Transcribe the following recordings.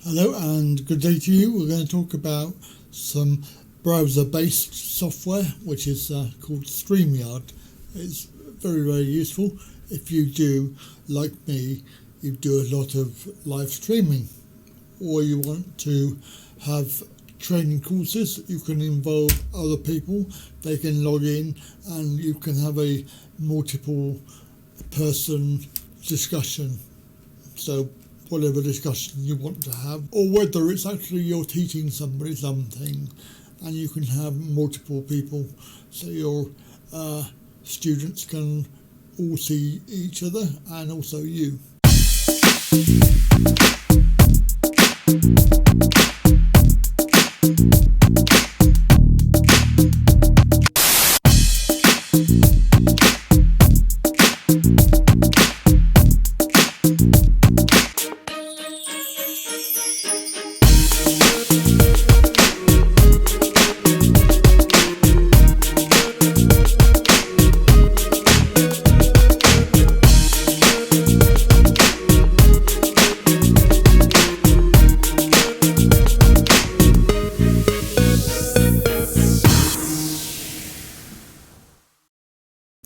Hello and good day to you. We're going to talk about some browser-based software which is called Streamyard. It's very useful if you do, like me, you do a lot of live streaming, or you want to have training courses. You can involve other people, they can log in and you can have a multiple person discussion. So whatever discussion you want to have, or whether it's actually you're teaching somebody something and you can have multiple people so your students can all see each other and also you.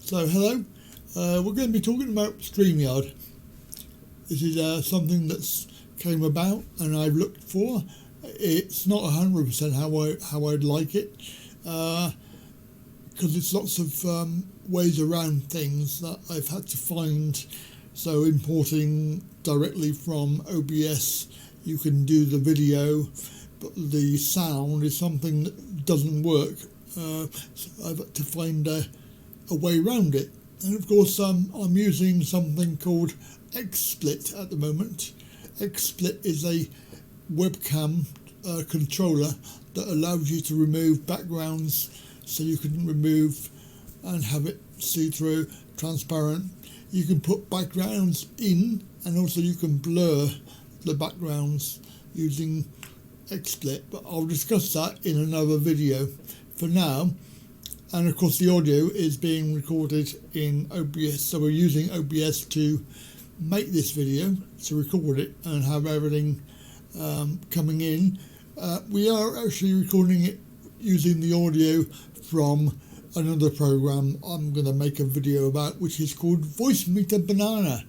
So hello, we're going to be talking about Streamyard. This is something that's came about and I've looked for. It's not 100% how I'd like it, because it's lots of ways around things that I've had to find. So importing directly from OBS, you can do the video, but the sound is something that doesn't work. So I've had to find a way around it, and of course I'm using something called XSplit at the moment. XSplit is a webcam controller that allows you to remove backgrounds, so you can remove and have it see-through, transparent. You can put backgrounds in, and also you can blur the backgrounds using XSplit, but I'll discuss that in another video. For now, and of course the audio is being recorded in OBS, so we're using OBS to make this video, to record it and have everything coming in. We are actually recording it using the audio from another program I'm going to make a video about, which is called Voicemeeter Banana,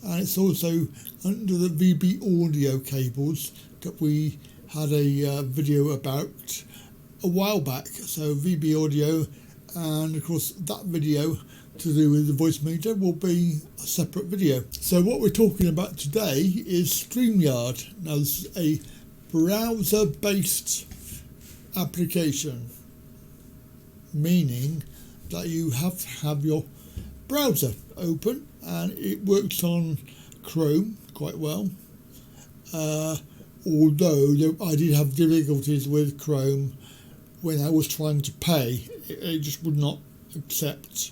and it's also under the VB audio cables that we had a video about a while back. So VB audio, and of course that video to do with the voice meter will be a separate video. So what we're talking about today is Streamyard. Now this is a browser-based application, meaning that you have to have your browser open, and it works on Chrome quite well, although I did have difficulties with Chrome when I was trying to pay. It just would not accept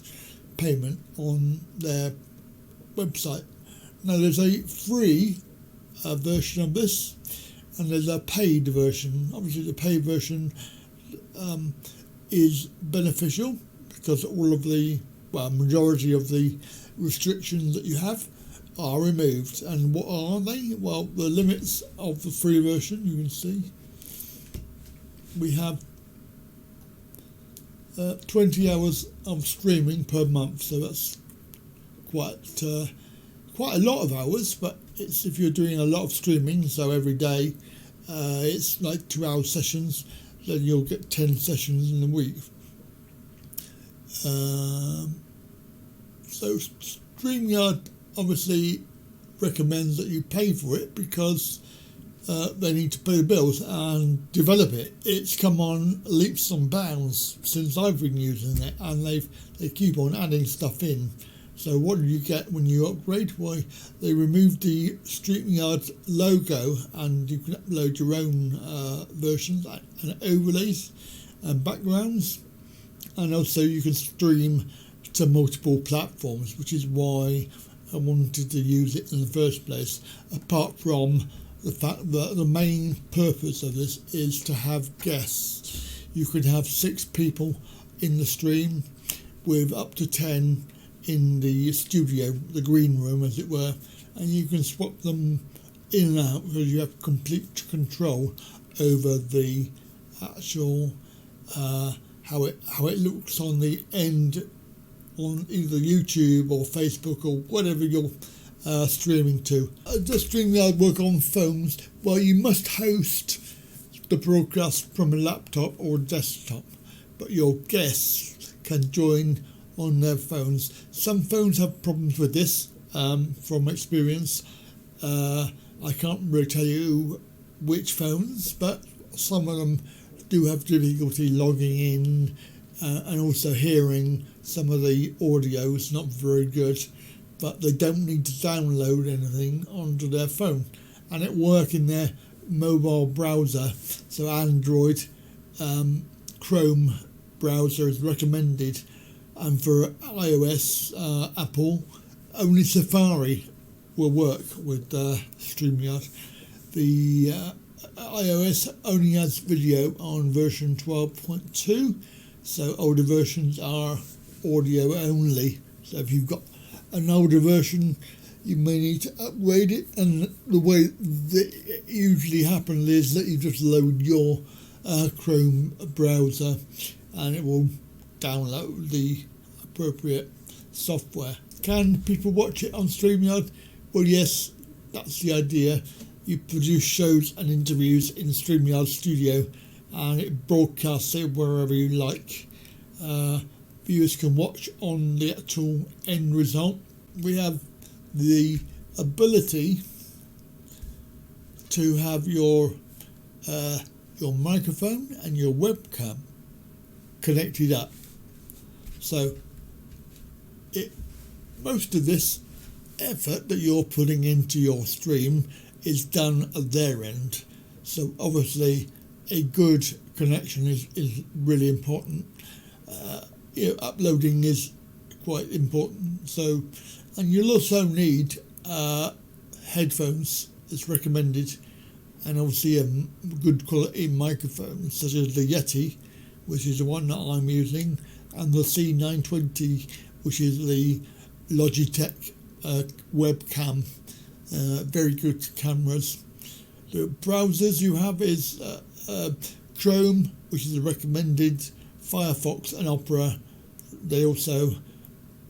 payment on their website. Now there's a free version of this, and there's a paid version. Obviously the paid version is beneficial because all of the, majority of the restrictions that you have are removed. And what are they? Well, the limits of the free version, you can see we have 20 hours of streaming per month, so that's quite a lot of hours, but it's if you're doing a lot of streaming, so every day it's like 2-hour sessions, then you'll get 10 sessions in a week. So Streamyard obviously recommends that you pay for it because they need to pay the bills and develop it. It's come on leaps and bounds since I've been using it, and they keep on adding stuff in. So what do you get when you upgrade? Why, they removed the Streamyard logo, and you can upload your own versions and overlays and backgrounds, and also you can stream to multiple platforms, which is why I wanted to use it in the first place, apart from the fact that the main purpose of this is to have guests. You could have 6 people in the stream with up to 10 in the studio, the green room as it were, and you can swap them in and out because you have complete control over the actual how it looks on the end on either YouTube or Facebook or whatever you're streaming to. Does StreamYard work on phones? Well, you must host the broadcast from a laptop or desktop, but your guests can join on their phones. Some phones have problems with this from experience. I can't really tell you which phones, but some of them do have difficulty logging in and also hearing some of the audio is not very good, but they don't need to download anything onto their phone, and it works in their mobile browser. So Android, Chrome browser is recommended, and for iOS, Apple, only Safari will work with StreamYard. The iOS only has video on version 12.2, so older versions are audio only. So if you've got an older version, you may need to upgrade it, and the way that it usually happens is that you just load your Chrome browser and it will download the appropriate software. Can people watch it on StreamYard? Well, yes, that's the idea. You produce shows and interviews in StreamYard Studio and it broadcasts it wherever you like. Viewers can watch on the actual end result. We have the ability to have your microphone and your webcam connected up. So most of this effort that you're putting into your stream is done at their end. So obviously a good connection is really important. Uploading is quite important. So, and you'll also need headphones. It's recommended, and obviously a good quality microphone such as the Yeti, which is the one that I'm using, and the C920, which is the Logitech webcam. Very good cameras. The browsers you have is Chrome, which is recommended, Firefox and Opera. They also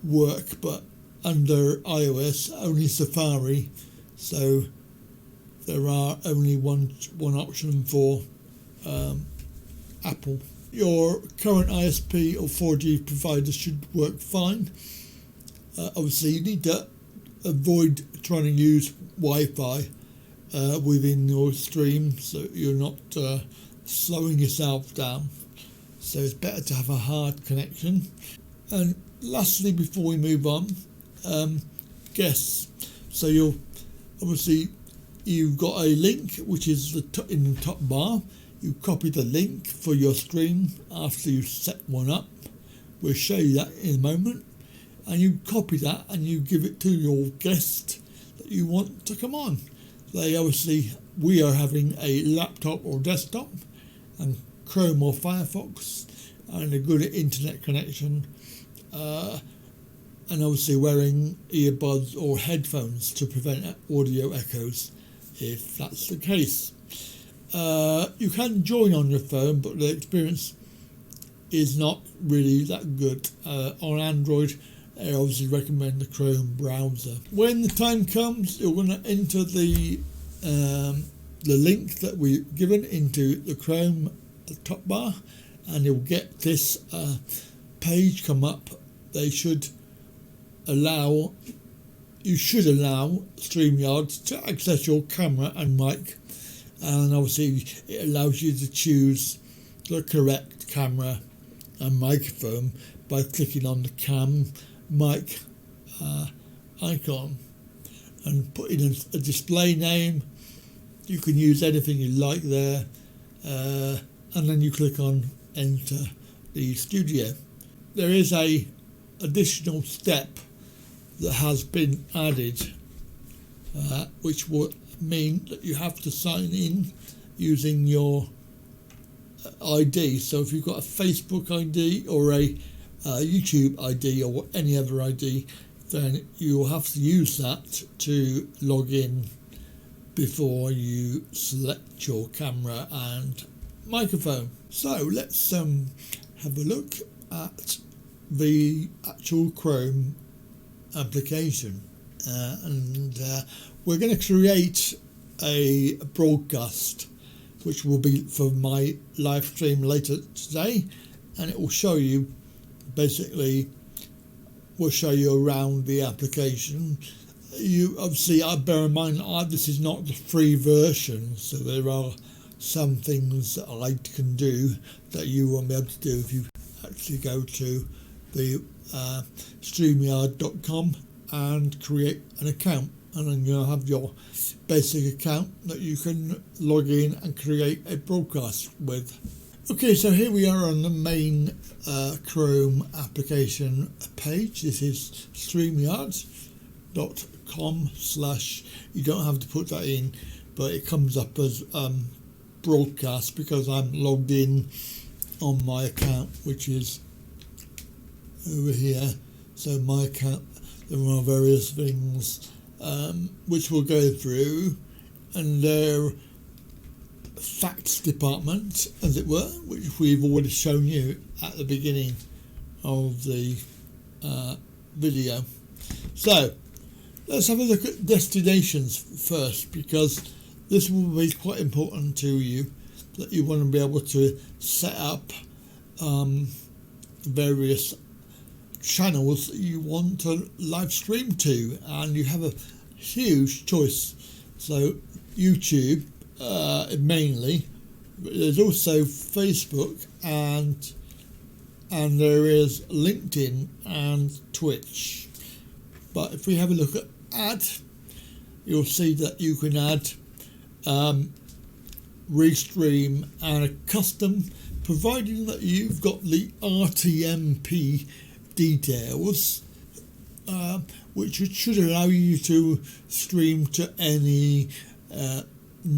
work, but under iOS only Safari, so there are only one option for Apple. Your current ISP or 4G provider should work fine. Obviously you need to avoid trying to use Wi-Fi within your stream, so you're not slowing yourself down. So it's better to have a hard connection. And lastly, before we move on, guests. So you've got a link which is in the top bar. You copy the link for your stream after you set one up. We'll show you that in a moment. And you copy that and you give it to your guest that you want to come on. We are having a laptop or desktop and Chrome or Firefox and a good internet connection, and obviously wearing earbuds or headphones to prevent audio echoes if that's the case. You can join on your phone, but the experience is not really that good. On Android, I obviously recommend the Chrome browser. When the time comes, you're going to enter the link that we've given into the Chrome top bar, and you'll get this page come up. You should allow StreamYard to access your camera and mic, and obviously it allows you to choose the correct camera and microphone by clicking on the cam mic icon and put in a display name. You can use anything you like there, and then you click on enter the studio. There is a additional step that has been added, which will mean that you have to sign in using your ID. So if you've got a Facebook ID or a YouTube ID or any other ID, then you'll have to use that to log in before you select your camera and microphone. So let's have a look at the actual Chrome application, and we're going to create a broadcast which will be for my live stream later today, and it will show you, basically will show you around the application. You obviously, bear in mind this is not the free version, so there are some things that I can do that you won't be able to do if you actually go to the Streamyard.com and create an account, and then you'll have your basic account that you can log in and create a broadcast with. Okay, so here we are on the main Chrome application page. This is Streamyard.com/, you don't have to put that in, but it comes up as broadcast because I'm logged in on my account, which is over here. So my account, there are various things which we'll go through, and their facts department, as it were, which we've already shown you at the beginning of the video. So let's have a look at destinations first, because this will be quite important to you, that you want to be able to set up various channels that you want to live stream to, and you have a huge choice. So YouTube mainly, but there's also Facebook, and there is LinkedIn and Twitch. But if we have a look at add, you'll see that you can add restream and a custom, providing that you've got the RTMP details, which should allow you to stream to any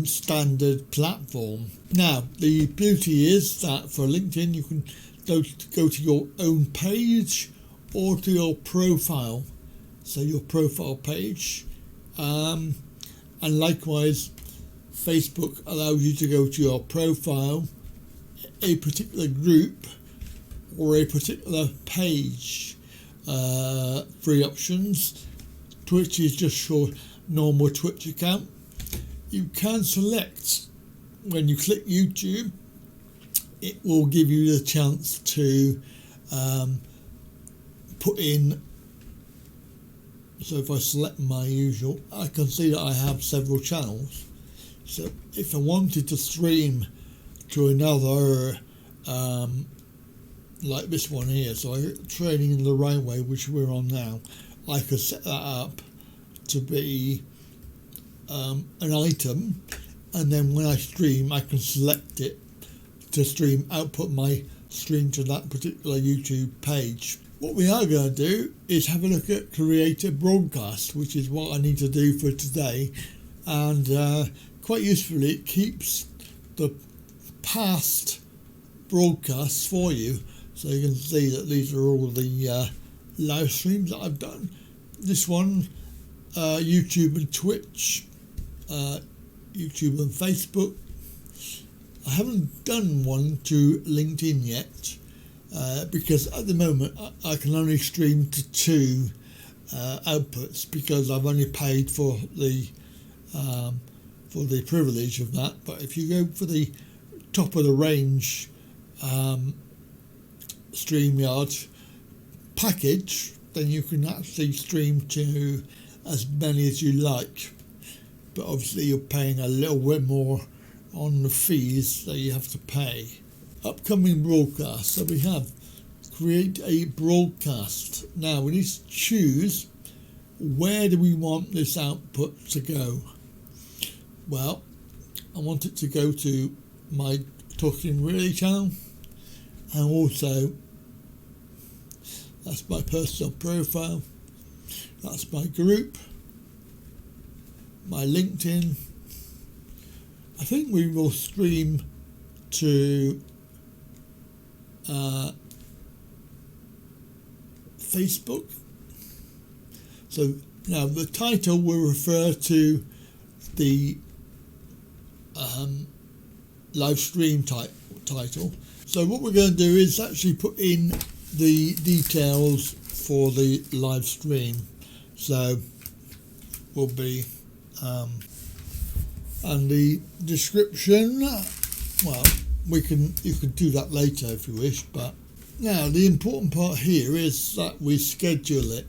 standard platform. Now, the beauty is that for LinkedIn you can go to your own page or to your profile, so your profile page, and likewise Facebook allows you to go to your profile, a particular group or a particular page. 3 options. Twitch is just your normal Twitch account. You can select, when you click YouTube, it will give you the chance to put in. So if I select my usual, I can see that I have several channels. So if I wanted to stream to another, like this one here, so Training in the Right Way, which we're on now, I could set that up to be an item, and then when I stream I can select it to stream, output my stream to that particular YouTube page. What we are going to do is have a look at create a broadcast, which is what I need to do for today, and quite usefully it keeps the past broadcasts for you, so you can see that these are all the live streams that I've done. This one, YouTube and Twitch, YouTube and Facebook. I haven't done one to LinkedIn yet, because at the moment I can only stream to 2 outputs, because I've only paid for the privilege of that. But if you go for the top of the range Streamyard package, then you can actually stream to as many as you like, but obviously you're paying a little bit more on the fees that you have to pay. Upcoming broadcasts, so we have create a broadcast. Now we need to choose, where do we want this output to go? Well, I want it to go to my Talking Really channel, and also that's my personal profile, that's my group, my LinkedIn. I think we will stream to Facebook. So now the title will refer to the live stream title. So what we're going to do is actually put in the details for the live stream. So will be and the description, well, you can do that later if you wish, but now the important part here is that we schedule it,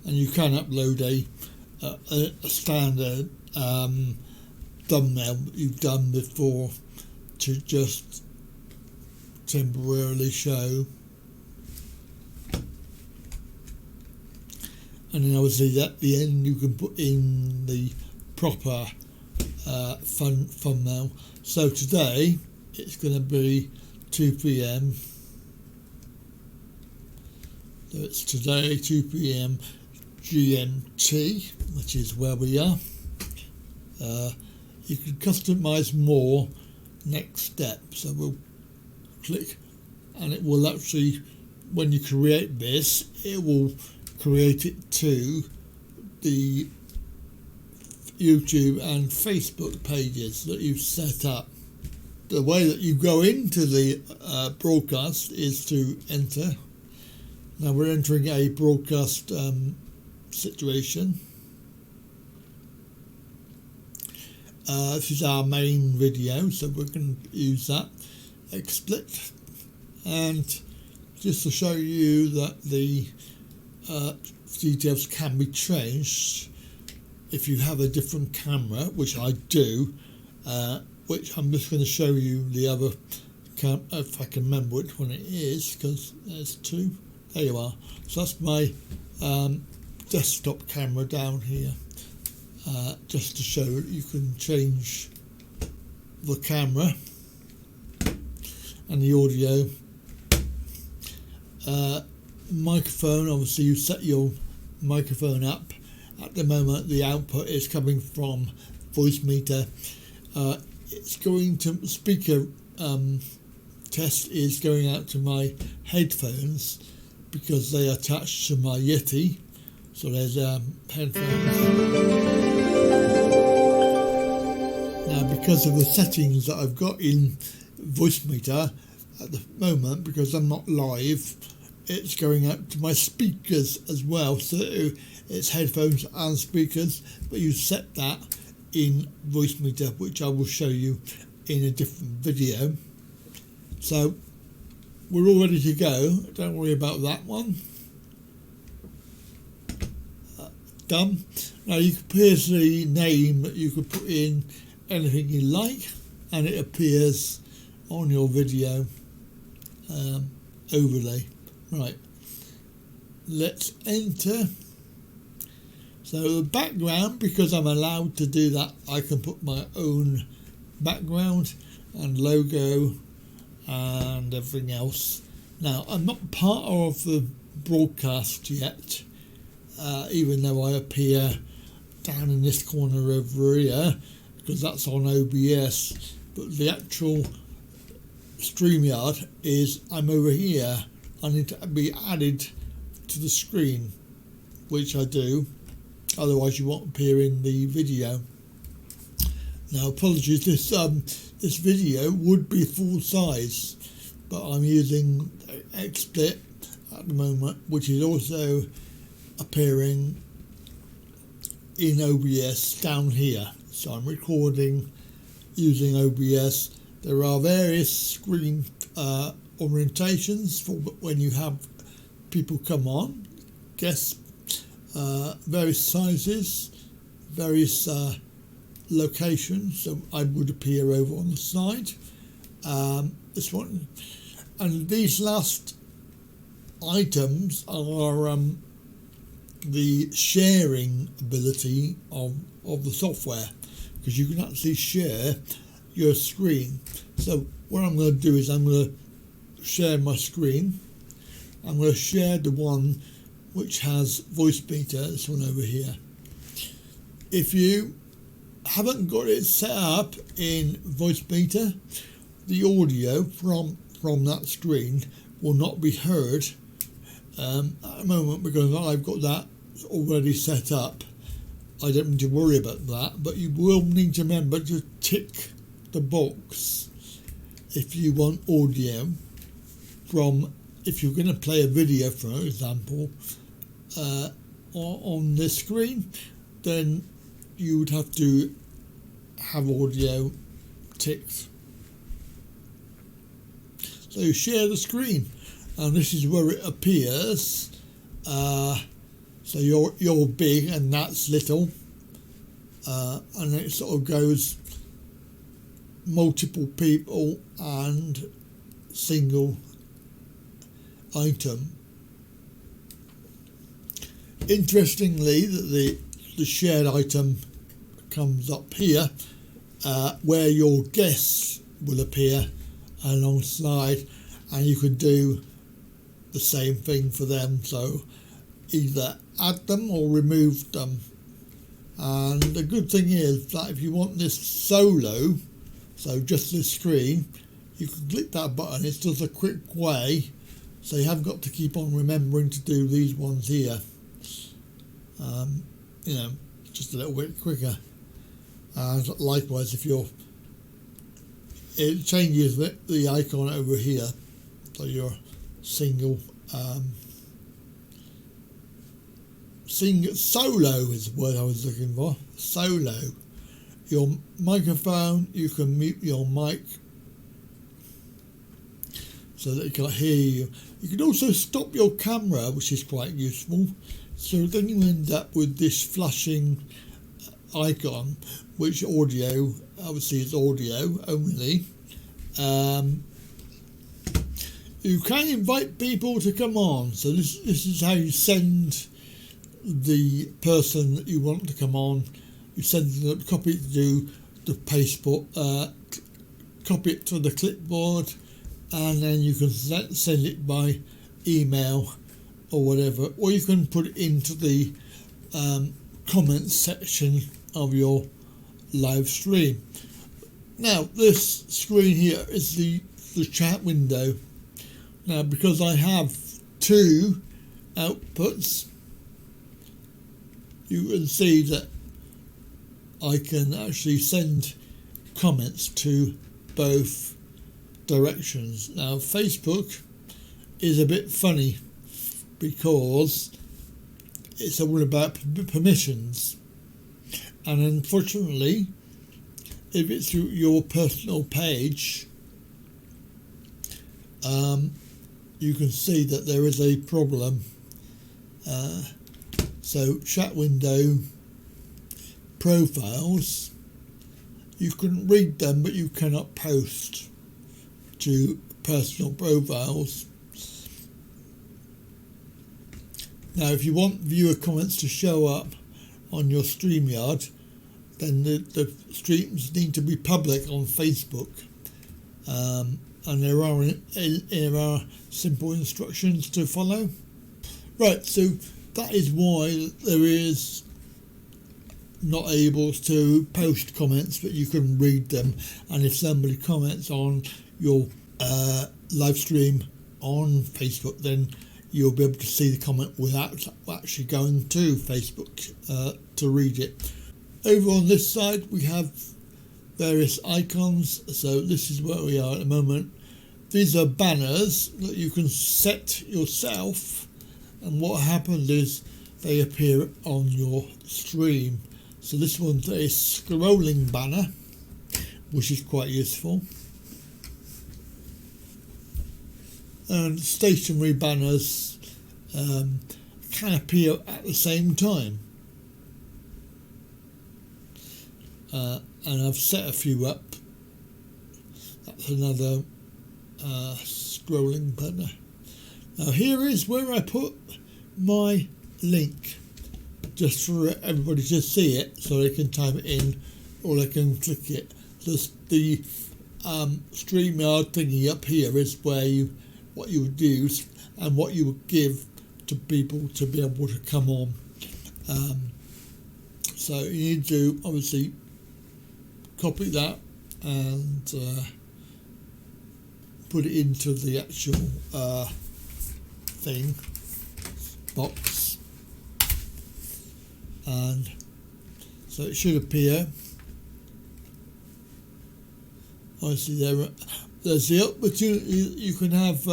and you can upload a standard thumbnail that you've done before to just temporarily show, and then obviously at the end you can put in the proper thumbnail. So today it's going to be 2 p.m. So it's today 2 p.m. GMT, which is where we are. You can customize more next step. So we'll click, and it will actually, when you create this, it will create it to the YouTube and Facebook pages that you've set up. The way that you go into the broadcast is to enter. Now we're entering a broadcast situation. This is our main video, so we're going to use that XSplit, and just to show you that the details can be changed if you have a different camera, which I do, which I'm just going to show you the other if I can remember which one it is, because there's two. There you are. So that's my desktop camera down here, just to show that you can change the camera and the audio. Microphone, obviously you set your microphone up. At the moment the output is coming from Voicemeeter. It's going to speaker test is going out to my headphones because they are attached to my Yeti. So there's headphones. Now because of the settings that I've got in Voicemeeter at the moment, because I'm not live, it's going out to my speakers as well. So it's headphones and speakers, but you set that in Voicemeeter, which I will show you in a different video. So we're all ready to go. Don't worry about that one. Done. Now you can pierce the name that you could put in anything you like, and it appears on your video overlay. Right, let's enter. So the background, because I'm allowed to do that, I can put my own background and logo and everything else. Now I'm not part of the broadcast yet, even though I appear down in this corner over here, because that's on OBS, but the actual Streamyard is I'm over here. I need to be added to the screen, which I do, otherwise you won't appear in the video. Now apologies, this video would be full size, but I'm using XSplit at the moment, which is also appearing in OBS down here. So I'm recording using OBS. There are various screen orientations for when you have people come on, guests, various sizes, various locations. So I would appear over on the side. This one, and these last items are the sharing ability of the software, because you can actually share your screen. So what I'm going to do is I'm going to share my screen. I'm going to share the one which has Voicemeeter, this one over here. If you haven't got it set up in Voicemeeter, the audio from that screen will not be heard at the moment, because I've got that already set up. I don't need to worry about that, but you will need to remember to tick the box if you want audio from, if you're going to play a video, for example, on this screen, then you would have to have audio ticked. So share the screen, and this is where it appears. So you're big and that's little, and it sort of goes multiple people and single item. Interestingly, that the shared item comes up here, where your guests will appear alongside, and you can do the same thing for them. So either add them or remove them. And the good thing is that if you want this solo, so just this screen, you can click that button. It's just a quick way, so you haven't got to keep on remembering to do these ones here. You know, just a little bit quicker. And likewise, if it changes the icon over here, so your single solo is the word I was looking for. Solo. Your microphone, you can mute your mic so that it can't hear you. You can also stop your camera, which is quite useful. So then you end up with this flashing icon, which audio, obviously it's audio only. You can invite people to come on. So this is how you send the person that you want to come on. You send them, copy it to the pasteboard, copy it to the clipboard, and then you can send it by email or whatever, or you can put it into the comments section of your live stream. Now this screen here is the chat window. Now because I have two outputs, you can see that I can actually send comments to both directions. Now Facebook is a bit funny because it's all about permissions, and unfortunately if it's your personal page, you can see that there is a problem. So chat window profiles, you can read them, but you cannot post to personal profiles. Now if you want viewer comments to show up on your Streamyard, then the streams need to be public on Facebook, and there are simple instructions to follow. Right, so that is why there is not able to post comments, but you can read them, and if somebody comments on your live stream on Facebook, then you'll be able to see the comment without actually going to Facebook to read it. Over on this side we have various icons, so this is where we are at the moment. These are banners that you can set yourself, and what happens is they appear on your stream. So this one's a scrolling banner, which is quite useful. And stationary banners can appear at the same time. And I've set a few up. That's another scrolling banner. Now here is where I put my link, just for everybody to see it, so they can type it in or they can click it. Just the Streamyard thingy up here is where what you would use and what you would give to people to be able to come on. So you need to obviously copy that and put it into the actual thing box and So it should appear. Obviously there's the opportunity you can have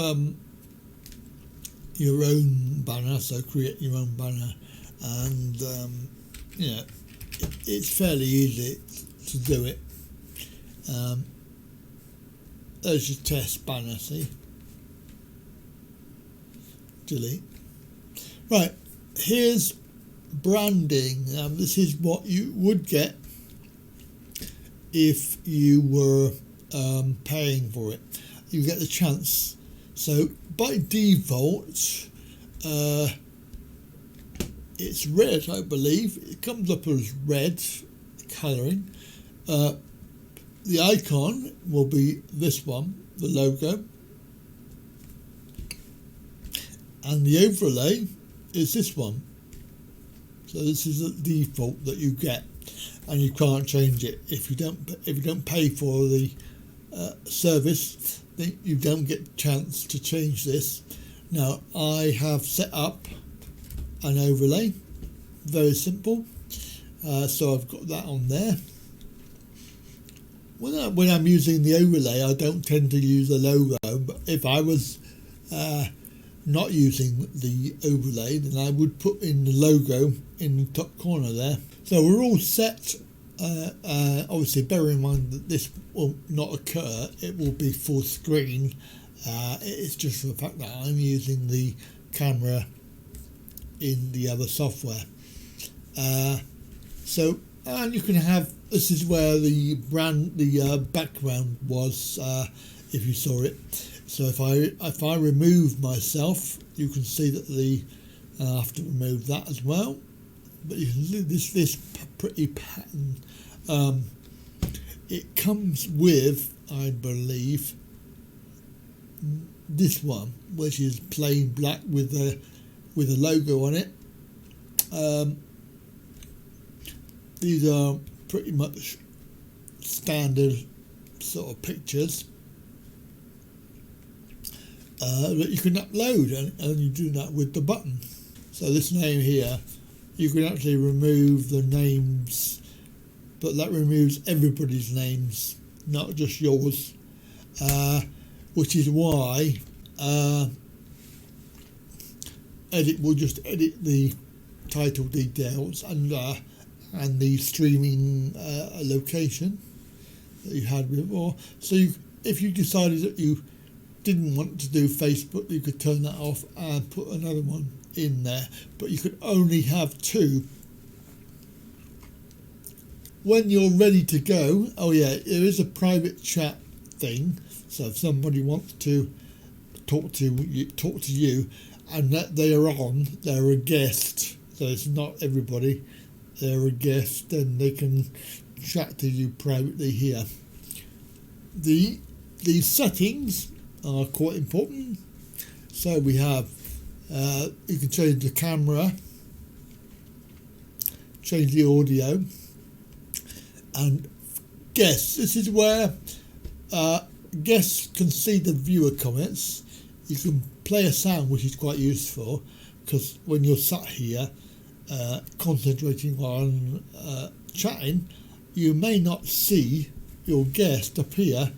your own banner, so create your own banner, and you know, it's fairly easy to do it. There's your test banner, see? Delete. Right, here's branding. This is what you would get if you were paying for it. You get the chance. So by default, it's red, I believe. It comes up as red colouring. The icon will be this one, the logo. And the overlay is this one. So this is the default that you get, and you can't change it. If you don't pay for the service, then you don't get a chance to change this. Now I have set up an overlay, very simple. So I've got that on there. When I'm using the overlay, I don't tend to use the logo, but if I was not using the overlay, then I would put in the logo in the top corner there. So we're all set. Obviously bear in mind that this will not occur, it will be full screen. It's just for the fact that I'm using the camera in the other software. So and you can have, this is where the background was, if you saw it. So if I remove myself, you can see that I have to remove that as well. But you can see this pretty pattern. It comes with, I believe, this one, which is plain black with a logo on it. These are pretty much standard sort of pictures that you can upload, and you do that with the button. So this name here, you can actually remove the names, but that removes everybody's names, not just yours, which is why Edit will just edit the title details and the streaming location that you had before. So if you decided that you didn't want to do Facebook, you could turn that off and put another one in there, but you could only have two. When you're ready to go, oh yeah, there is a private chat thing, so if somebody wants to talk to you and that they are on, they're a guest, so it's not everybody, they're a guest, then they can chat to you privately here. The settings are quite important. So we have, you can change the camera, change the audio, and guests. This is where guests can see the viewer comments. You can play a sound, which is quite useful, because when you're sat here concentrating on chatting, you may not see your guest appear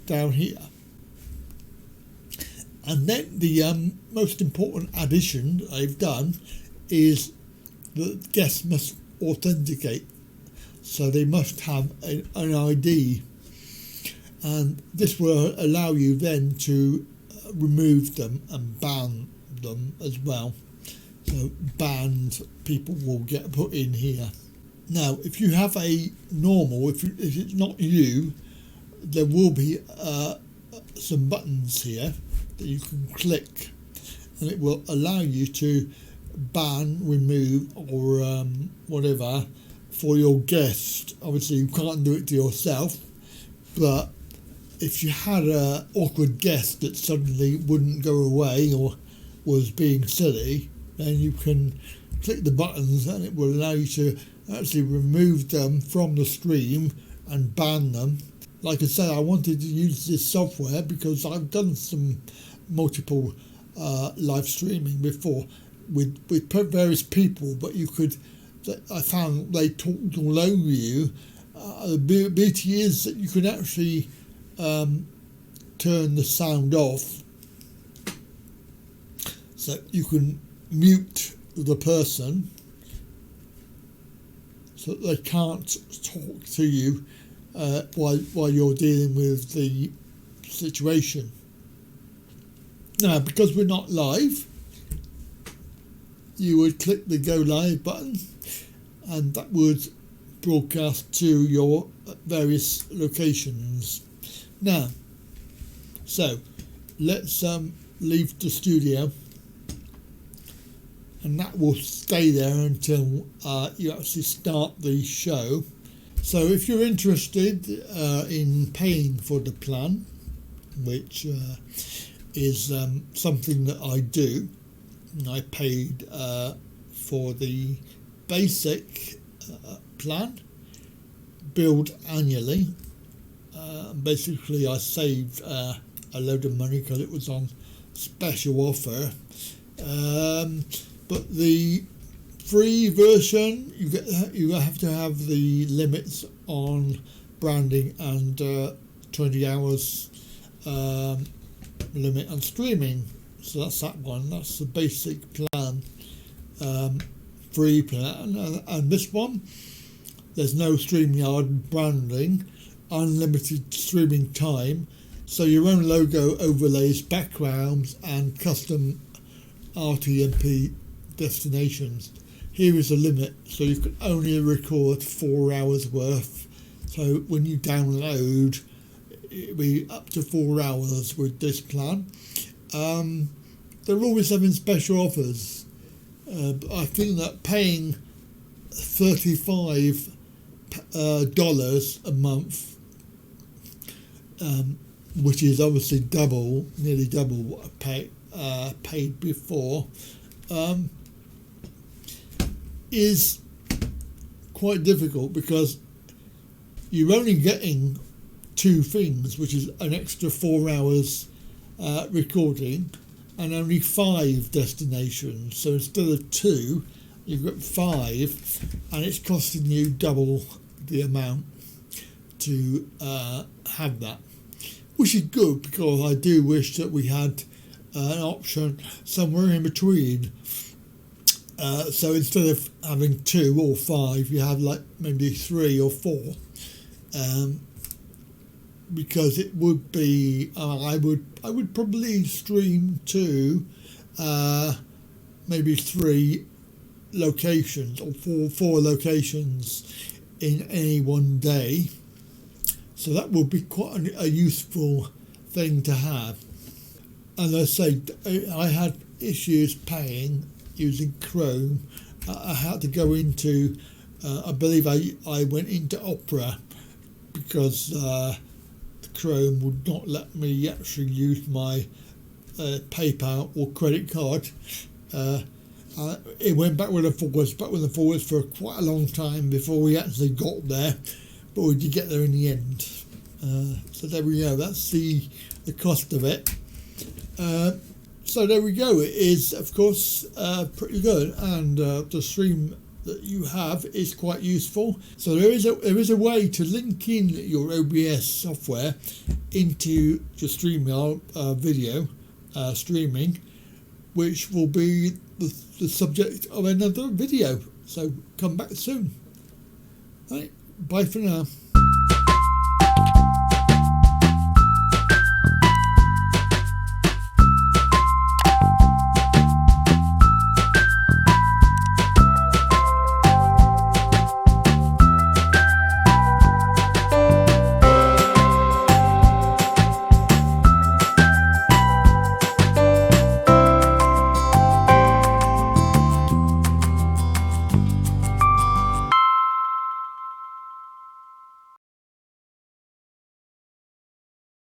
down here. And then the most important addition I've done is the guests must authenticate, so they must have an ID, and this will allow you then to remove them and ban them as well. So banned people will get put in here. Now if you have a normal, if it's not you, there will be some buttons here that you can click, and it will allow you to ban, remove, or whatever for your guest. Obviously you can't do it to yourself, but if you had an awkward guest that suddenly wouldn't go away or was being silly, then you can click the buttons and it will allow you to actually remove them from the stream and ban them. Like I said, I wanted to use this software because I've done some multiple live streaming before with various people, but you could I found they talked all over you. The beauty is that you can actually turn the sound off, so you can mute the person so that they can't talk to you while you're dealing with the situation. Now, because we're not live, you would click the go live button and that would broadcast to your various locations. Now, so let's leave the studio, and that will stay there until you actually start the show. So if you're interested in paying for the plan, which is something that I do, I paid for the basic plan, billed annually. Basically I saved a load of money because it was on special offer, but the free version you have to have the limits on branding and 20 hours limit on streaming. So that's that one. That's the basic plan, free plan. And this one, there's no Streamyard branding, unlimited streaming time, so your own logo overlays, backgrounds and custom RTMP destinations. Here is a limit, so you can only record 4 hours worth. So when you download, it'll be up to 4 hours with this plan. They're always having special offers. But I think that paying $35 a month, which is obviously nearly double what I paid before, is quite difficult because you're only getting two things, which is an extra 4 hours recording and only 5 destinations. So instead of 2, you've got 5, and it's costing you double the amount to have that, which is good, because I do wish that we had an option somewhere in between. So instead of having 2 or 5, you have like maybe 3 or 4, because it would be I would probably stream to maybe 3 locations or 4 locations in any one day. So that would be quite a useful thing to have. And I say, I had issues paying using Chrome. I had to go into, I believe I went into Opera because Chrome would not let me actually use my PayPal or credit card. It went backwards and forwards for quite a long time before we actually got there, but we did get there in the end. So there we go, that's the cost of it. So there we go, it is of course pretty good, and the stream that you have is quite useful. So there is a way to link in your OBS software into your Streamyard video streaming, which will be the subject of another video. So come back soon. Right, bye for now.